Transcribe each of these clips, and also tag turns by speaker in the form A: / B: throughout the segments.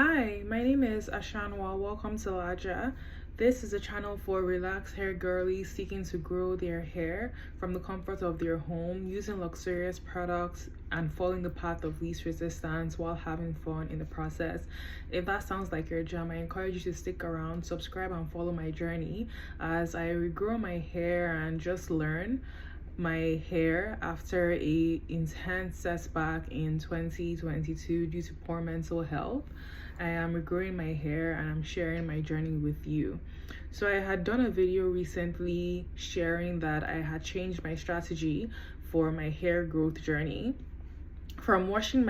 A: Hi, my name is Ashanwa. Welcome to LAJA. This is a channel for relaxed hair girlies seeking to grow their hair from the comfort of their home, using luxurious products and following the path of least resistance while having fun in the process. If that sounds like your jam, I encourage you to stick around, subscribe, and follow my journey as I regrow my hair and just learn my hair after a intense setback in 2022 due to poor mental health. I am regrowing my hair and I'm sharing my journey with you. So I had done a video recently sharing that I had changed my strategy for my hair growth journey from washing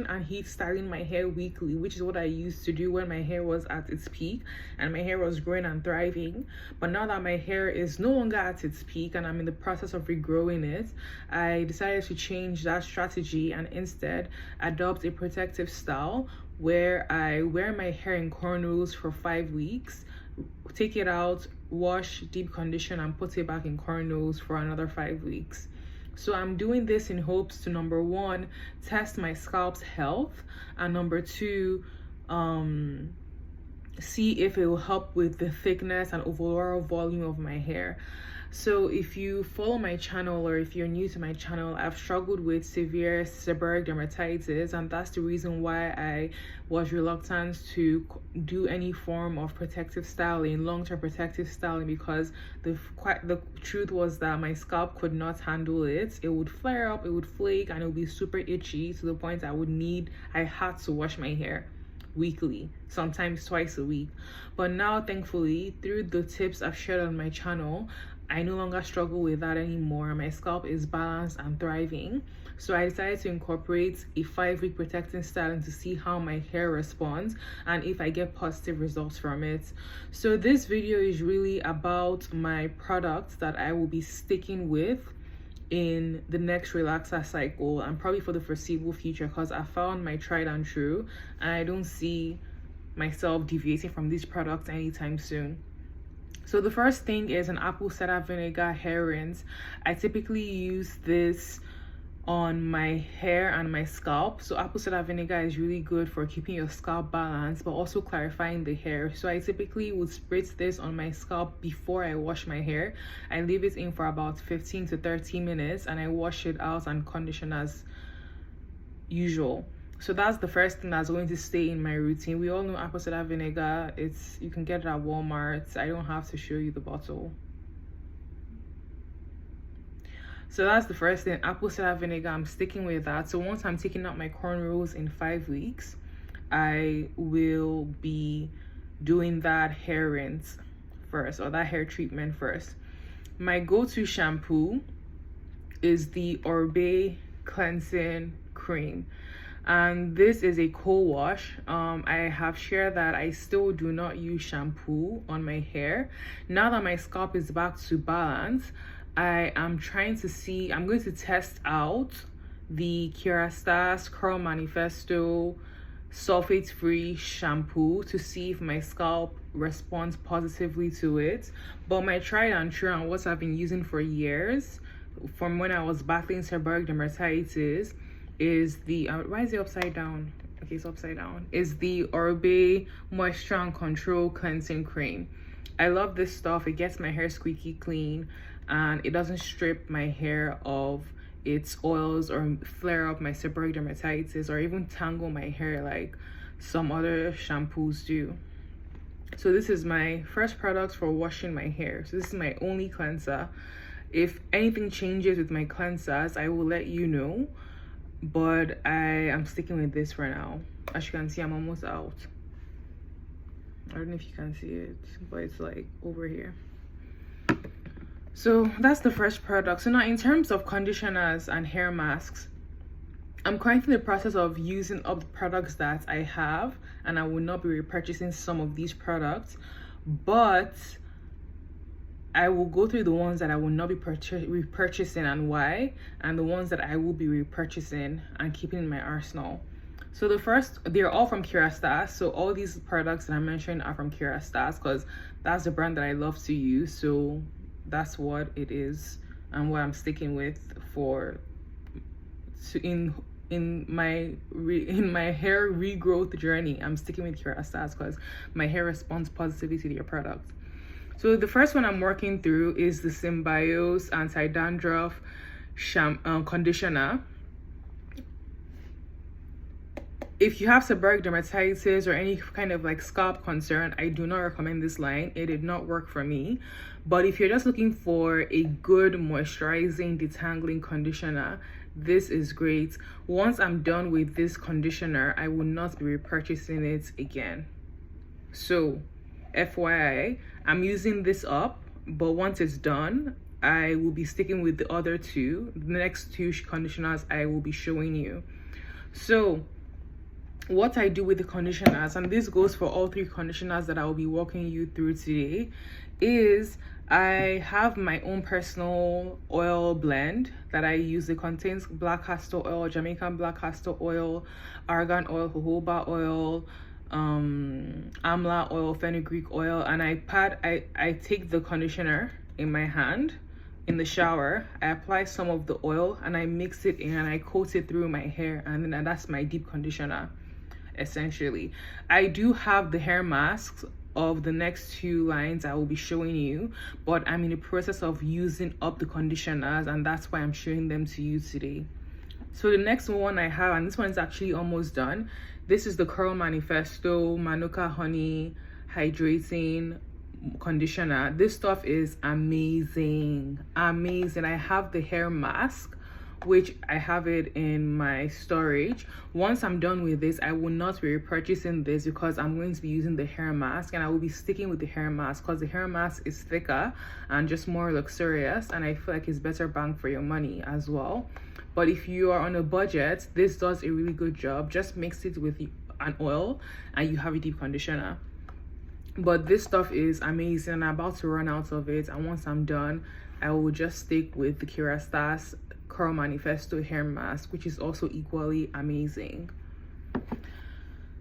A: and heat styling my hair weekly, which is what I used to do when my hair was at its peak and my hair was growing and thriving. But now that my hair is no longer at its peak and I'm in the process of regrowing it, I decided to change that strategy and instead adopt a protective style where I wear my hair in cornrows for 5 weeks, take it out, wash, deep condition, and put it back in cornrows for another 5 weeks. So I'm doing this in hopes to, number one, test my scalp's health, and number two, see if it will help with the thickness and overall volume of my hair. So if you follow my channel or if you're new to my channel, I've struggled with severe seborrheic dermatitis, and that's the reason why I was reluctant to do any form of protective styling, long-term protective styling, because the truth was that my scalp could not handle it. It would flare up, it would flake, and it would be super itchy to the point I had to wash my hair weekly, sometimes twice a week. But now, thankfully, through the tips I've shared on my channel, I no longer struggle with that anymore. My scalp is balanced and thriving. So I decided to incorporate a 5-week protecting styling to see how my hair responds and if I get positive results from it. So this video is really about my products that I will be sticking with in the next relaxer cycle and probably for the foreseeable future, because I found my tried and true and I don't see myself deviating from these products anytime soon. So the first thing is an apple cider vinegar hair rinse. I typically use this on my hair and my scalp. So apple cider vinegar is really good for keeping your scalp balanced but also clarifying the hair. So I typically would spritz this on my scalp before I wash my hair. I leave it in for about 15 to 30 minutes and I wash it out and condition as usual. So that's the first thing that's going to stay in my routine. We all know apple cider vinegar. You can get it at Walmart. I don't have to show you the bottle. So that's the first thing, apple cider vinegar. I'm sticking with that. So once I'm taking out my cornrows in 5 weeks, I will be doing that hair rinse first, or that hair treatment first. My go-to shampoo is the Orbe cleansing cream, and this is a co-wash. I have shared that I still do not use shampoo on my hair. Now that my scalp is back to balance, I'm going to test out the Kerastase Curl Manifesto sulfate-free shampoo to see if my scalp responds positively to it. But my tried and true, and what I've been using for years from when I was battling seborrheic dermatitis, is the why is it upside down? Okay, it's upside down. Is the Orbe Moisture and Control Cleansing Cream. I love this stuff. It gets my hair squeaky clean and it doesn't strip my hair of its oils or flare up my seborrheic dermatitis or even tangle my hair like some other shampoos do. So this is my first product for washing my hair. So this is my only cleanser. If anything changes with my cleansers, I will let you know, but I am sticking with this for now. As you can see, I'm almost out. I don't know if you can see it, but it's like over here. So that's the first product. So now in terms of conditioners and hair masks, I'm currently in the process of using up the products that I have, and I will not be repurchasing some of these products, but I will go through the ones that I will not be repurchasing and why, and the ones that I will be repurchasing and keeping in my arsenal. So the first, they're all from Kerastase. So all these products that I mentioned are from Kerastase because that's the brand that I love to use. So that's what it is and what I'm sticking with in in my hair regrowth journey, I'm sticking with kerastase because my hair responds positively to their product. So the first one I'm working through is the Symbiosis anti-dandruff conditioner. If you have seborrheic dermatitis or any kind of like scalp concern, I do not recommend this line. It did not work for me. But if you're just looking for a good moisturizing detangling conditioner, this is great. Once I'm done with this conditioner, I will not be repurchasing it again. So FYI, I'm using this up, but once it's done, I will be sticking with the other two. The next two conditioners I will be showing you. So what I do with the conditioners, and this goes for all three conditioners that I will be walking you through today, is I have my own personal oil blend that I use. It contains black castor oil, Jamaican black castor oil, argan oil, jojoba oil, amla oil, fenugreek oil, and I take the conditioner in my hand in the shower. I apply some of the oil and I mix it in and I coat it through my hair, and then that's my deep conditioner. Essentially, I do have the hair masks of the next two lines I will be showing you, but I'm in the process of using up the conditioners, and that's why I'm showing them to you today. So the next one I have, and this one is actually almost done, this is the Curl Manifesto Manuka Honey Hydrating Conditioner. This stuff is amazing. I have the hair mask, which I have it in my storage. Once I'm done with this, I will not be repurchasing this because I'm going to be using the hair mask, and I will be sticking with the hair mask because the hair mask is thicker and just more luxurious, and I feel like it's better bang for your money as well. But if you are on a budget, this does a really good job. Just mix it with an oil and you have a deep conditioner. But this stuff is amazing. I'm about to run out of it, and once I'm done, I will just stick with the Kerastase Curl Manifesto hair mask, which is also equally amazing.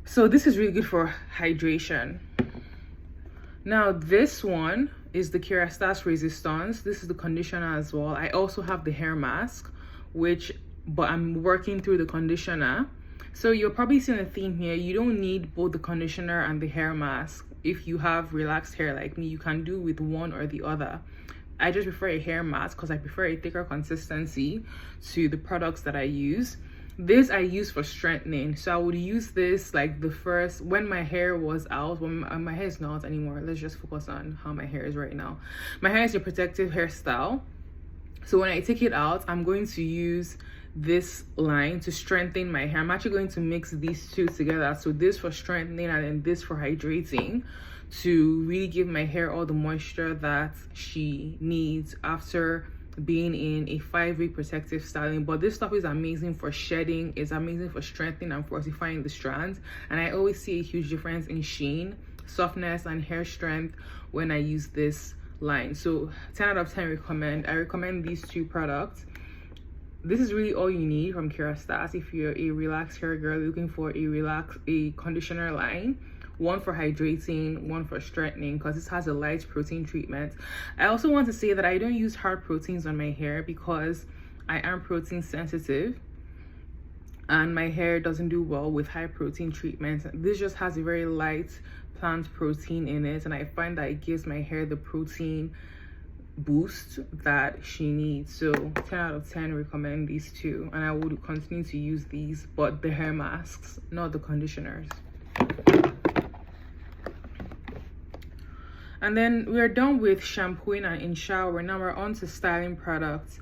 A: So this is really good for hydration. Now this one is the Kerastase Resistance. This is the conditioner as well. I also have the hair mask, but I'm working through the conditioner. So you're probably seeing a theme here. You don't need both the conditioner and the hair mask. If you have relaxed hair like me, you can do with one or the other. I just prefer a hair mask because I prefer a thicker consistency to the products that I use. This I use for strengthening. So I would use this like when my hair was out. When my hair is not anymore. Let's just focus on how my hair is right now. My hair is a protective hairstyle. So when I take it out, I'm going to use this line to strengthen my hair. I'm actually going to mix these two together. So this for strengthening and then this for hydrating, to really give my hair all the moisture that she needs after being in a 5-week protective styling. But this stuff is amazing for shedding, it's amazing for strengthening and fortifying the strands, and I always see a huge difference in sheen, softness, and hair strength when I use this line. So 10 out of 10 recommend. I recommend these two products. This is really all you need from Kerastase if you're a relaxed hair girl looking for a conditioner line. One for hydrating, one for strengthening, because this has a light protein treatment. I also want to say that I don't use hard proteins on my hair because I am protein sensitive and my hair doesn't do well with high protein treatments. This just has a very light plant protein in it, and I find that it gives my hair the protein boost that she needs. So 10 out of 10 recommend these two, and I would continue to use these, but the hair masks, not the conditioners. And then we're done with shampooing and in shower. Now we're on to styling products.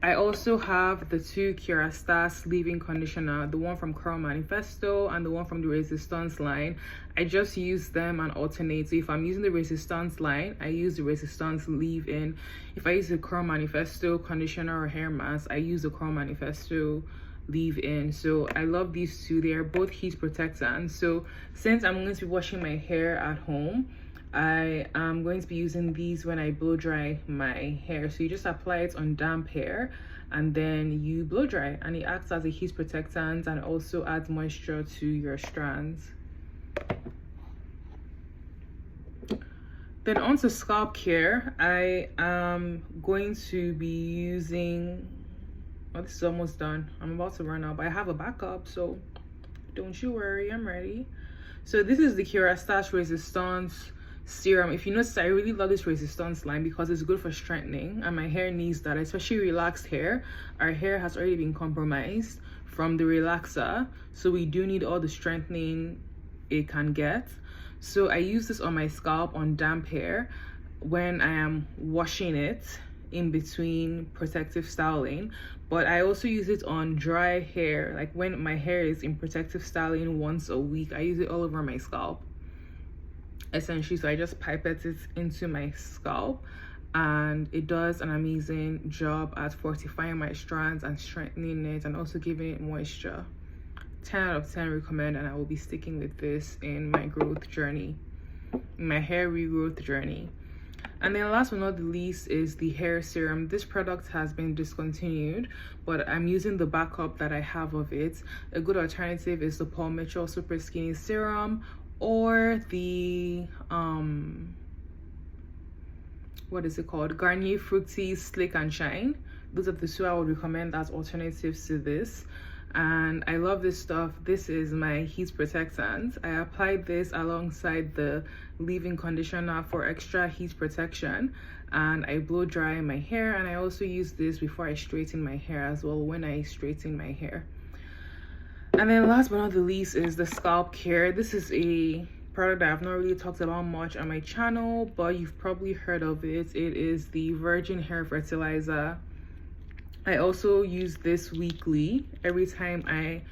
A: I also have the two Kerastase leave-in conditioner, the one from Curl Manifesto and the one from the Resistance line. I just use them and alternate. So if I'm using the Resistance line, I use the Resistance leave-in. If I use the Curl Manifesto conditioner or hair mask, I use the Curl Manifesto leave-in. So I love these two. They are both heat protectants. So since I'm going to be washing my hair at home, I am going to be using these when I blow dry my hair. So you just apply it on damp hair and then you blow dry, and it acts as a heat protectant and also adds moisture to your strands. Then on to scalp care. I am going to be using Oh, this is almost done. I'm about to run out, but I have a backup, so don't you worry, I'm ready. So this is the Kerastase Resistance Serum. If you notice, I really love this resistance line because it's good for strengthening, and my hair needs that, especially relaxed hair. Our hair has already been compromised from the relaxer, so we do need all the strengthening it can get. So I use this on my scalp on damp hair when I am washing it in between protective styling, but I also use it on dry hair, like when my hair is in protective styling once a week. I use it all over my scalp essentially. So I just pipette it into my scalp, and it does an amazing job at fortifying my strands and strengthening it, and also giving it moisture. 10 out of 10 recommend, and I will be sticking with this in my growth journey, my hair regrowth journey. And then last but not the least is the hair serum. This product has been discontinued, but I'm using the backup that I have of it. A good alternative is the Paul Mitchell Super Skinny Serum, or the what is it called, Garnier Fructis Slick and Shine. Those are the two I would recommend as alternatives to this. And I love this stuff. This is my heat protectant. I applied this alongside the leave-in conditioner for extra heat protection, and I blow dry my hair. And I also use this before I straighten my hair as well, when I straighten my hair. And then last but not the least is the scalp care. This is a product that I've not really talked about much on my channel, but you've probably heard of it. It is the virgin hair fertilizer. I also use this weekly every time I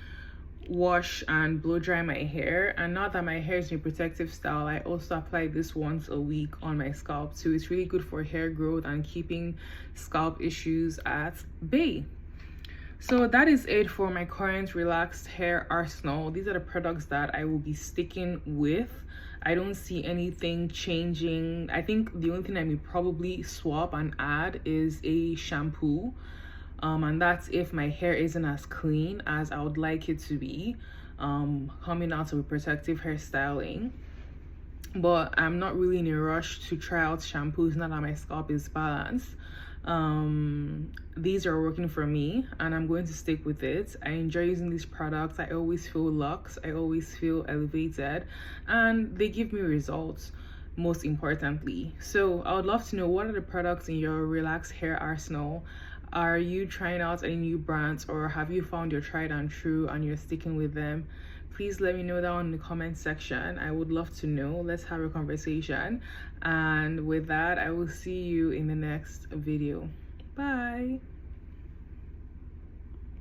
A: wash and blow dry my hair. And now that my hair is in protective style, I also apply this once a week on my scalp too. It's really good for hair growth and keeping scalp issues at bay. So that is it for my current relaxed hair arsenal. These are the products that I will be sticking with. I don't see anything changing. I think the only thing I may probably swap and add is a shampoo. And that's if my hair isn't as clean as I would like it to be, coming out of a protective hairstyling. But I'm not really in a rush to try out shampoos now that my scalp is balanced. These are working for me, and I'm going to stick with it. I enjoy using these products. I always feel luxe, I always feel elevated, and they give me results, most importantly. So I would love to know, what are the products in your relaxed hair arsenal? Are you trying out any new brands, or have you found your tried and true and you're sticking with them? Please let me know down in the comment section. I would love to know. Let's have a conversation. And with that, I will see you in the next video. Bye.